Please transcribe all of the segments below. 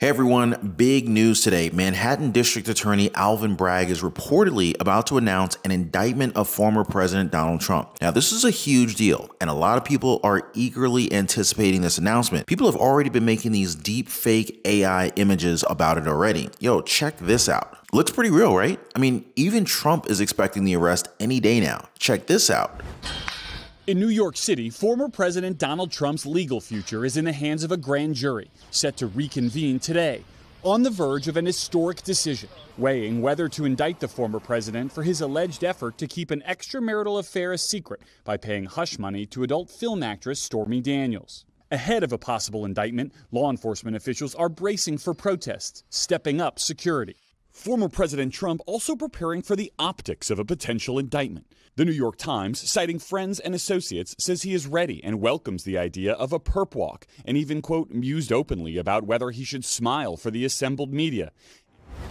Hey everyone, big news today. Manhattan District Attorney Alvin Bragg is reportedly about to announce an indictment of former President Donald Trump. Now, this is a huge deal, and a lot of people are eagerly anticipating this announcement. People have already been making these deep fake AI images about it already. Yo, check this out. Looks pretty real, right? I mean, even Trump is expecting the arrest any day now. Check this out. In New York City, former President Donald Trump's legal future is in the hands of a grand jury, set to reconvene today, on the verge of an historic decision, weighing whether to indict the former president for his alleged effort to keep an extramarital affair a secret by paying hush money to adult film actress Stormy Daniels. Ahead of a possible indictment, law enforcement officials are bracing for protests, stepping up security. Former President Trump also preparing for the optics of a potential indictment. The New York Times, citing friends and associates, says he is ready and welcomes the idea of a perp walk, and even, quote, mused openly about whether he should smile for the assembled media.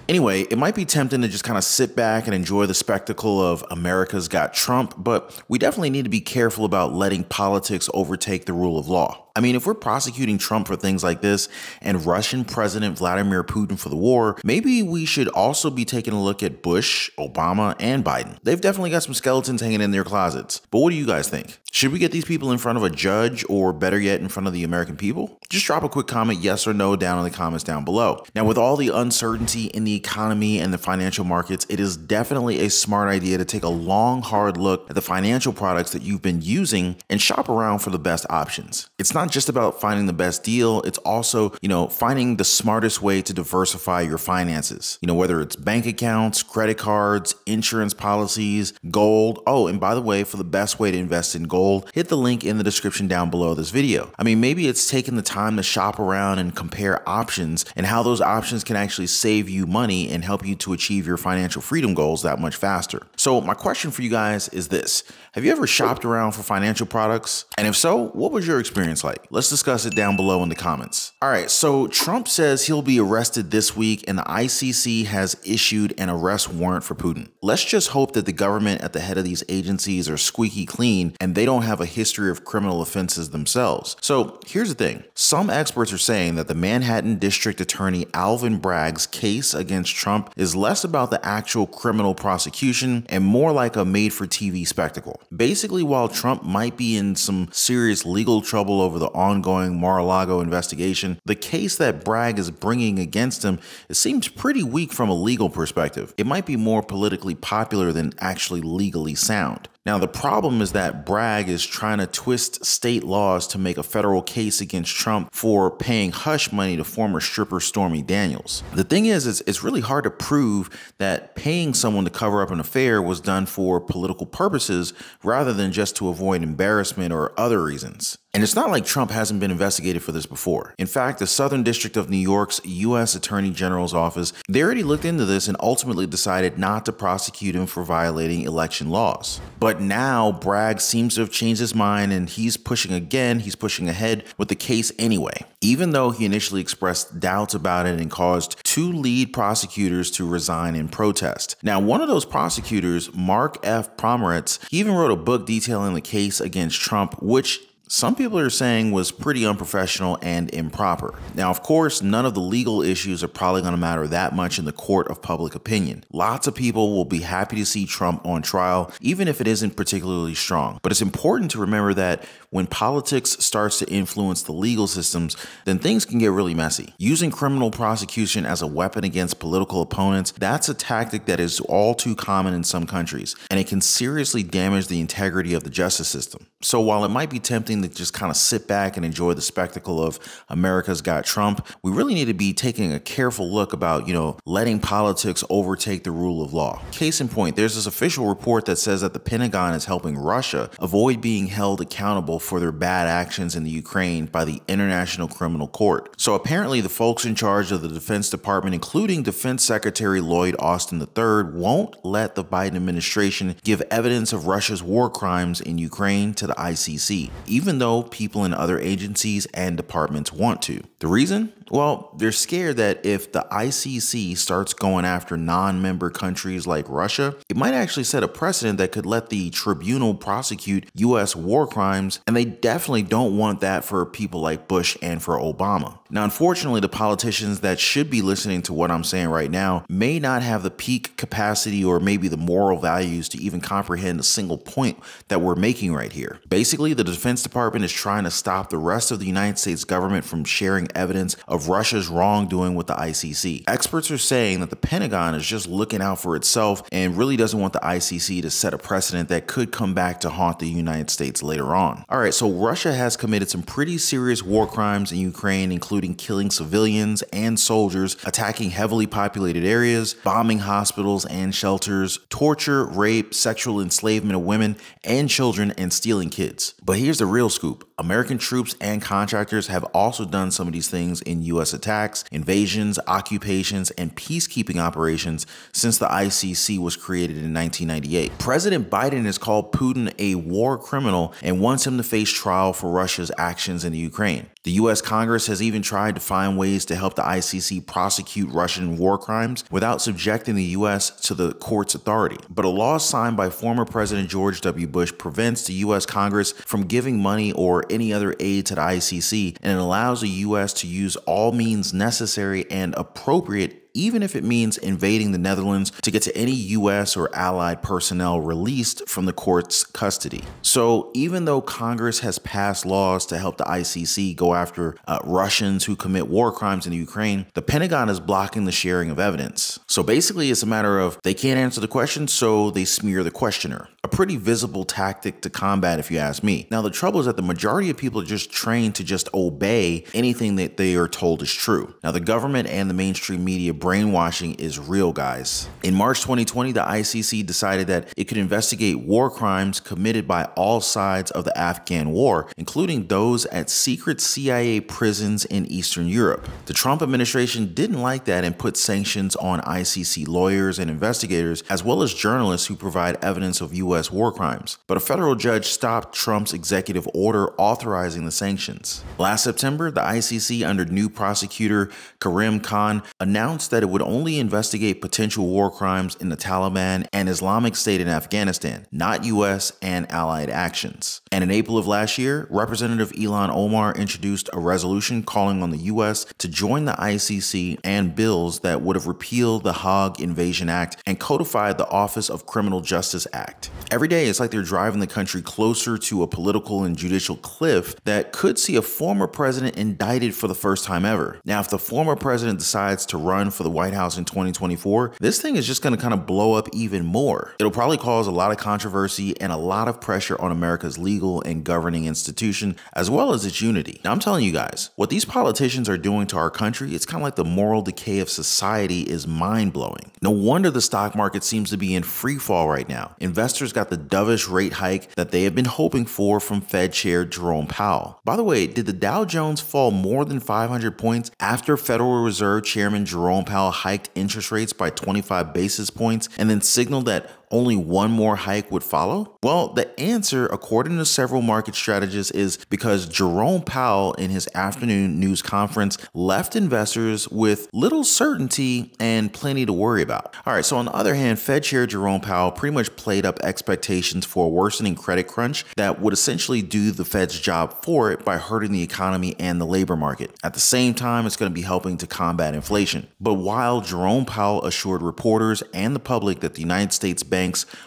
Anyway, it might be tempting to just kind of sit back and enjoy the spectacle of America's Got Trump, but we definitely need to be careful about letting politics overtake the rule of law. I mean, if we're prosecuting Trump for things like this and Russian President Vladimir Putin for the war, maybe we should also be taking a look at Bush, Obama, and Biden. They've definitely got some skeletons hanging in their closets. But what do you guys think? Should we get these people in front of a judge, or better yet, in front of the American people? Just drop a quick comment, yes or no, down in the comments down below. Now, with all the uncertainty in the economy and the financial markets, it is definitely a smart idea to take a long, hard look at the financial products that you've been using and shop around for the best options. It's not just about finding the best deal. It's also, finding the smartest way to diversify your finances. Whether it's bank accounts, credit cards, insurance policies, gold. Oh, and by the way, for the best way to invest in gold, hit the link in the description down below this video. I mean, maybe it's taking the time to shop around and compare options and how those options can actually save you money and help you to achieve your financial freedom goals that much faster. So my question for you guys is this: have you ever shopped around for financial products? And if so, what was your experience like? Let's discuss it down below in the comments. All right, so Trump says he'll be arrested this week, and the ICC has issued an arrest warrant for Putin. Let's just hope that the government at the head of these agencies are squeaky clean and they don't have a history of criminal offenses themselves. So here's the thing. Some experts are saying that the Manhattan District Attorney Alvin Bragg's case against Trump is less about the actual criminal prosecution and more like a made-for-TV spectacle. Basically, while Trump might be in some serious legal trouble over the ongoing Mar-a-Lago investigation, the case that Bragg is bringing against him, it seems pretty weak from a legal perspective. It might be more politically popular than actually legally sound. Now, the problem is that Bragg is trying to twist state laws to make a federal case against Trump for paying hush money to former stripper Stormy Daniels. The thing is, it's really hard to prove that paying someone to cover up an affair was done for political purposes rather than just to avoid embarrassment or other reasons. And it's not like Trump hasn't been investigated for this before. In fact, the Southern District of New York's U.S. Attorney General's office, they already looked into this and ultimately decided not to prosecute him for violating election laws. But now Bragg seems to have changed his mind, and he's pushing again. He's pushing ahead with the case anyway, even though he initially expressed doubts about it and caused two lead prosecutors to resign in protest. Now, one of those prosecutors, Mark F. Pomerantz, he even wrote a book detailing the case against Trump, which some people are saying was pretty unprofessional and improper. Now, of course, none of the legal issues are probably going to matter that much in the court of public opinion. Lots of people will be happy to see Trump on trial, even if it isn't particularly strong. But it's important to remember that when politics starts to influence the legal systems, then things can get really messy. Using criminal prosecution as a weapon against political opponents, that's a tactic that is all too common in some countries, and it can seriously damage the integrity of the justice system. So while it might be tempting to just kind of sit back and enjoy the spectacle of America's Got Trump, we really need to be taking a careful look about, letting politics overtake the rule of law. Case in point, there's this official report that says that the Pentagon is helping Russia avoid being held accountable for their bad actions in the Ukraine by the International Criminal Court. So apparently the folks in charge of the Defense Department, including Defense Secretary Lloyd Austin III, won't let the Biden administration give evidence of Russia's war crimes in Ukraine to the ICC, even though people in other agencies and departments want to. The reason? Well, they're scared that if the ICC starts going after non-member countries like Russia, it might actually set a precedent that could let the tribunal prosecute U.S. war crimes, and they definitely don't want that for people like Bush and for Obama. Now, unfortunately, the politicians that should be listening to what I'm saying right now may not have the peak capacity or maybe the moral values to even comprehend a single point that we're making right here. Basically, the Defense Department is trying to stop the rest of the United States government from sharing evidence of Russia's wrongdoing with the ICC. Experts are saying that the Pentagon is just looking out for itself and really doesn't want the ICC to set a precedent that could come back to haunt the United States later on. All right, so Russia has committed some pretty serious war crimes in Ukraine, including killing civilians and soldiers, attacking heavily populated areas, bombing hospitals and shelters, torture, rape, sexual enslavement of women and children, and stealing kids. But here's the real scoop. American troops and contractors have also done some of these things in U.S. attacks, invasions, occupations, and peacekeeping operations since the ICC was created in 1998. President Biden has called Putin a war criminal and wants him to face trial for Russia's actions in the Ukraine. The U.S. Congress has even tried to find ways to help the ICC prosecute Russian war crimes without subjecting the U.S. to the court's authority. But a law signed by former President George W. Bush prevents the U.S. Congress from giving money or any other aid to the ICC, and it allows the U.S. to use all means necessary and appropriate, even if it means invading the Netherlands to get to any U.S. or allied personnel released from the court's custody. So even though Congress has passed laws to help the ICC go after Russians who commit war crimes in Ukraine, the Pentagon is blocking the sharing of evidence. So basically it's a matter of they can't answer the question, so they smear the questioner. A pretty visible tactic to combat, if you ask me. Now, the trouble is that the majority of people are just trained to just obey anything that they are told is true. Now, the government and the mainstream media brainwashing is real, guys. In March 2020, the ICC decided that it could investigate war crimes committed by all sides of the Afghan war, including those at secret CIA prisons in Eastern Europe. The Trump administration didn't like that and put sanctions on ICC lawyers and investigators, as well as journalists who provide evidence of U.S. war crimes. But a federal judge stopped Trump's executive order authorizing the sanctions. Last September, the ICC, under new prosecutor Karim Khan, announced that it would only investigate potential war crimes in the Taliban and Islamic State in Afghanistan, not U.S. and allied actions. And in April of last year, Representative Ilhan Omar introduced a resolution calling on the U.S. to join the ICC and bills that would have repealed the Hague Invasion Act and codified the Office of Criminal Justice Act. Every day, it's like they're driving the country closer to a political and judicial cliff that could see a former president indicted for the first time ever. Now, if the former president decides to run for the White House in 2024, this thing is just going to kind of blow up even more. It'll probably cause a lot of controversy and a lot of pressure on America's legal and governing institution, as well as its unity. Now, I'm telling you guys, what these politicians are doing to our country, it's kind of like the moral decay of society is mind-blowing. No wonder the stock market seems to be in free fall right now. Investors got the dovish rate hike that they have been hoping for from Fed Chair Jerome Powell. By the way, did the Dow Jones fall more than 500 points after Federal Reserve Chairman Jerome Powell hiked interest rates by 25 basis points and then signaled that only one more hike would follow? Well, the answer, according to several market strategists, is because Jerome Powell, in his afternoon news conference, left investors with little certainty and plenty to worry about. All right, so on the other hand, Fed Chair Jerome Powell pretty much played up expectations for a worsening credit crunch that would essentially do the Fed's job for it by hurting the economy and the labor market. At the same time, it's going to be helping to combat inflation. But while Jerome Powell assured reporters and the public that the United States banks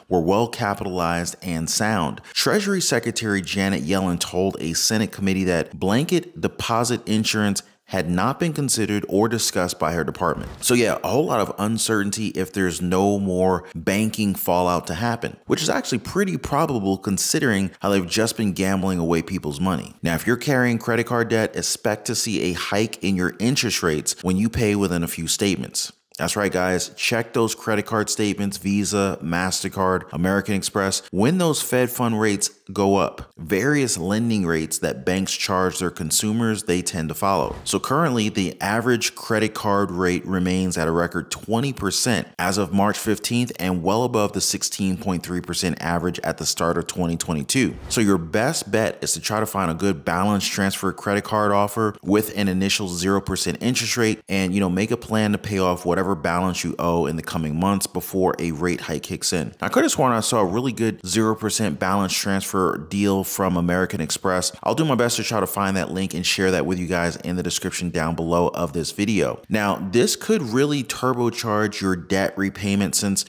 were well capitalized and sound, Treasury Secretary Janet Yellen told a Senate committee that blanket deposit insurance had not been considered or discussed by her department. So yeah, a whole lot of uncertainty if there's no more banking fallout to happen, which is actually pretty probable considering how they've just been gambling away people's money. Now, if you're carrying credit card debt, expect to see a hike in your interest rates when you pay within a few statements. That's right, guys. Check those credit card statements, Visa, MasterCard, American Express. When those Fed fund rates go up. Various lending rates that banks charge their consumers, they tend to follow. So currently, the average credit card rate remains at a record 20% as of March 15th and well above the 16.3% average at the start of 2022. So your best bet is to try to find a good balance transfer credit card offer with an initial 0% interest rate and, make a plan to pay off whatever balance you owe in the coming months before a rate hike kicks in. I could have sworn I saw a really good 0% balance transfer deal from American Express. I'll do my best to try to find that link and share that with you guys in the description down below of this video. Now, this could really turbocharge your debt repayment since,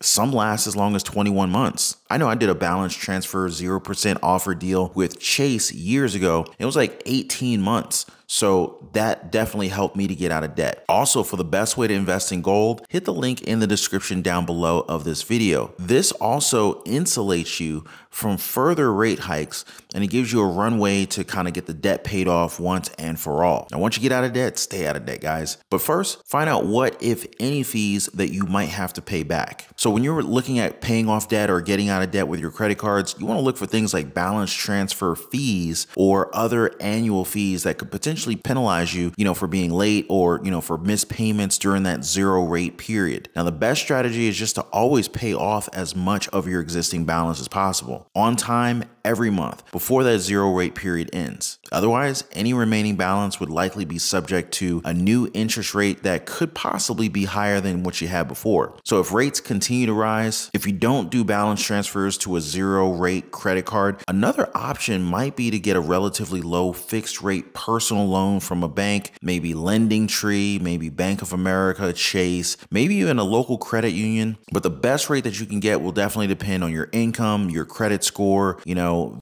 some last as long as 21 months. I know I did a balance transfer 0% offer deal with Chase years ago. It was like 18 months. So that definitely helped me to get out of debt. Also, for the best way to invest in gold, hit the link in the description down below of this video. This also insulates you from further rate hikes, and it gives you a runway to kind of get the debt paid off once and for all. Now, once you get out of debt, stay out of debt, guys. But first, find out what, if any, fees that you might have to pay back. So when you're looking at paying off debt or getting out of debt with your credit cards, you want to look for things like balance transfer fees or other annual fees that could potentially penalize you, for being late or, for missed payments during that zero rate period. Now, the best strategy is just to always pay off as much of your existing balance as possible on time every month before that zero rate period ends. Otherwise, any remaining balance would likely be subject to a new interest rate that could possibly be higher than what you had before. So if rates continue to rise, if you don't do balance transfers to a zero rate credit card, another option might be to get a relatively low fixed rate personal loan from a bank, maybe Lending Tree, maybe Bank of America, Chase, maybe even a local credit union. But the best rate that you can get will definitely depend on your income, your credit score,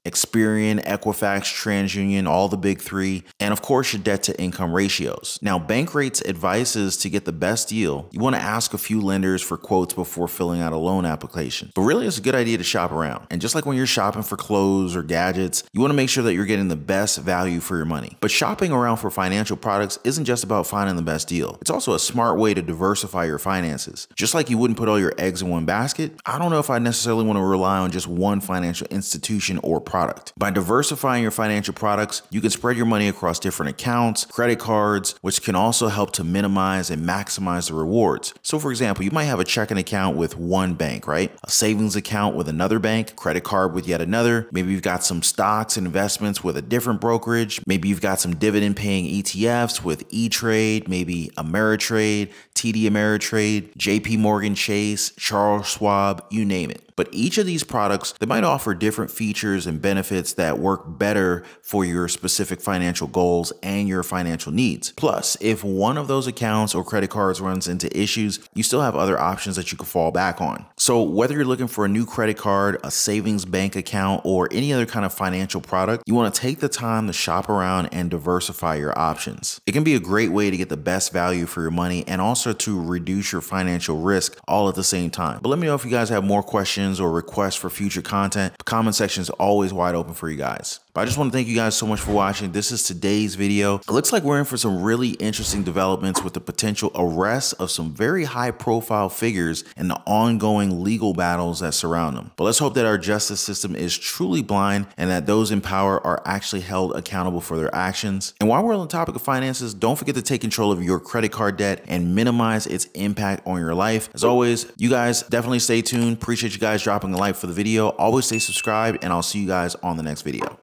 Experian, Equifax, TransUnion, all the big three, and of course your debt to income ratios. Now, Bankrate's advice is to get the best deal, you want to ask a few lenders for quotes before filling out a loan application. But really, it's a good idea to shop around. And just like when you're shopping for clothes or gadgets, you want to make sure that you're getting the best value for your money. But shopping around for financial products isn't just about finding the best deal. It's also a smart way to diversify your finances. Just like you wouldn't put all your eggs in one basket, I don't know if I necessarily want to rely on just one financial institution or product. By diversifying your financial products, you can spread your money across different accounts, credit cards, which can also help to minimize and maximize the rewards. So for example, you might have a checking account with one bank, right? A savings account with another bank, credit card with yet another. Maybe you've got some stocks and investments with a different brokerage. Maybe you've got some dividend paying ETFs with E-Trade, maybe Ameritrade, TD Ameritrade, JP Morgan Chase, Charles Schwab, you name it. But each of these products, they might offer different features and benefits that work better for your specific financial goals and your financial needs. Plus, if one of those accounts or credit cards runs into issues, you still have other options that you can fall back on. So whether you're looking for a new credit card, a savings bank account, or any other kind of financial product, you want to take the time to shop around and diversify your options. It can be a great way to get the best value for your money and also to reduce your financial risk all at the same time. But let me know if you guys have more questions or requests for future content. The comment section is always wide open for you guys. But I just want to thank you guys so much for watching. This is today's video. It looks like we're in for some really interesting developments with the potential arrest of some very high profile figures and the ongoing legal battles that surround them. But let's hope that our justice system is truly blind and that those in power are actually held accountable for their actions. And while we're on the topic of finances, don't forget to take control of your credit card debt and minimize its impact on your life. As always, you guys definitely stay tuned. Appreciate you guys dropping a like for the video. Always stay subscribed, and I'll see you guys on the next video.